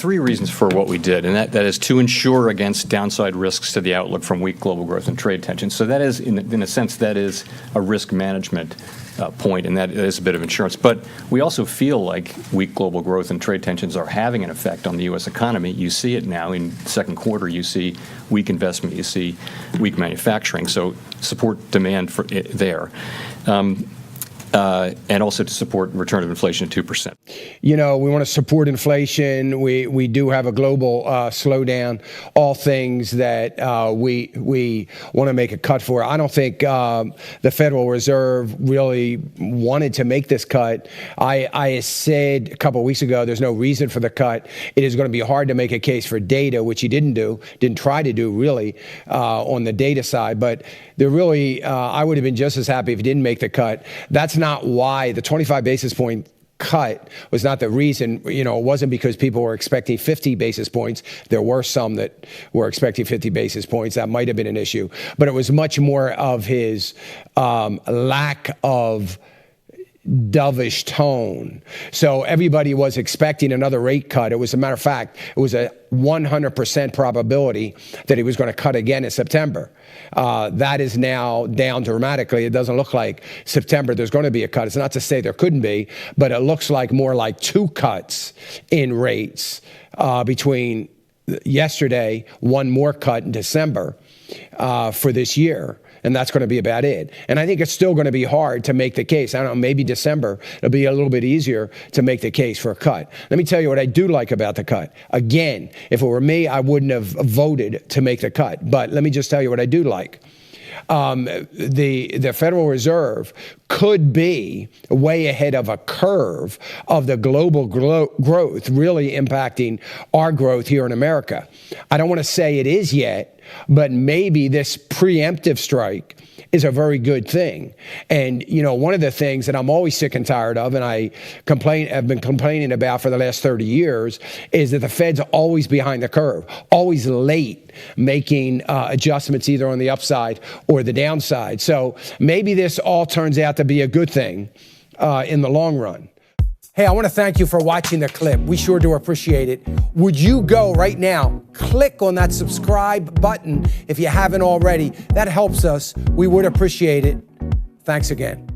three reasons for what we did, and that is to ensure against downside risks to the outlook from weak global growth and trade tensions. So that is, in a sense, that is a risk management point, and that is a bit of insurance. But we also feel like weak global growth and trade tensions are having an effect on the U.S. economy. You see it now in the second quarter. You see weak investment. You see weak manufacturing. So support demand for it there. And also to support return of inflation at 2%. You know, we want to support inflation. We do have a global slowdown. All things that we want to make a cut for. I don't think the Federal Reserve really wanted to make this cut. I said a couple of weeks ago there's no reason for the cut. It is going to be hard to make a case for data, which he didn't try to do really on the data side. But there really, I would have been just as happy if he didn't make the cut. That's not why the 25 basis point cut was not the reason. You know, it wasn't because people were expecting 50 basis points. There were some that were expecting 50 basis points. That might have been an issue. But it was much more of his lack of dovish tone. So everybody was expecting another rate cut. It was, a matter of fact, it was a 100% probability that he was going to cut again in September. That is now down dramatically. It doesn't look like September there's going to be a cut. It's not to say there couldn't be, but it looks like more like 2 cuts in rates between yesterday, 1 more cut in December for this year. And that's going to be about it. And I think it's still going to be hard to make the case. I don't know, maybe December, it'll be a little bit easier to make the case for a cut. Let me tell you what I do like about the cut. Again, if it were me, I wouldn't have voted to make the cut. But let me just tell you what I do like. The Federal Reserve could be way ahead of a curve of the global growth really impacting our growth here in America. I don't want to say it is yet, but maybe this preemptive strike is a very good thing. And, you know, one of the things that I'm always sick and tired of, and I've been complaining about for the last 30 years, is that the Fed's always behind the curve, always late making adjustments either on the upside or the downside. So maybe this all turns out to be a good thing in the long run. Hey, I want to thank you for watching the clip. We sure do appreciate it. Would you go right now, click on that subscribe button if you haven't already. That helps us. We would appreciate it. Thanks again.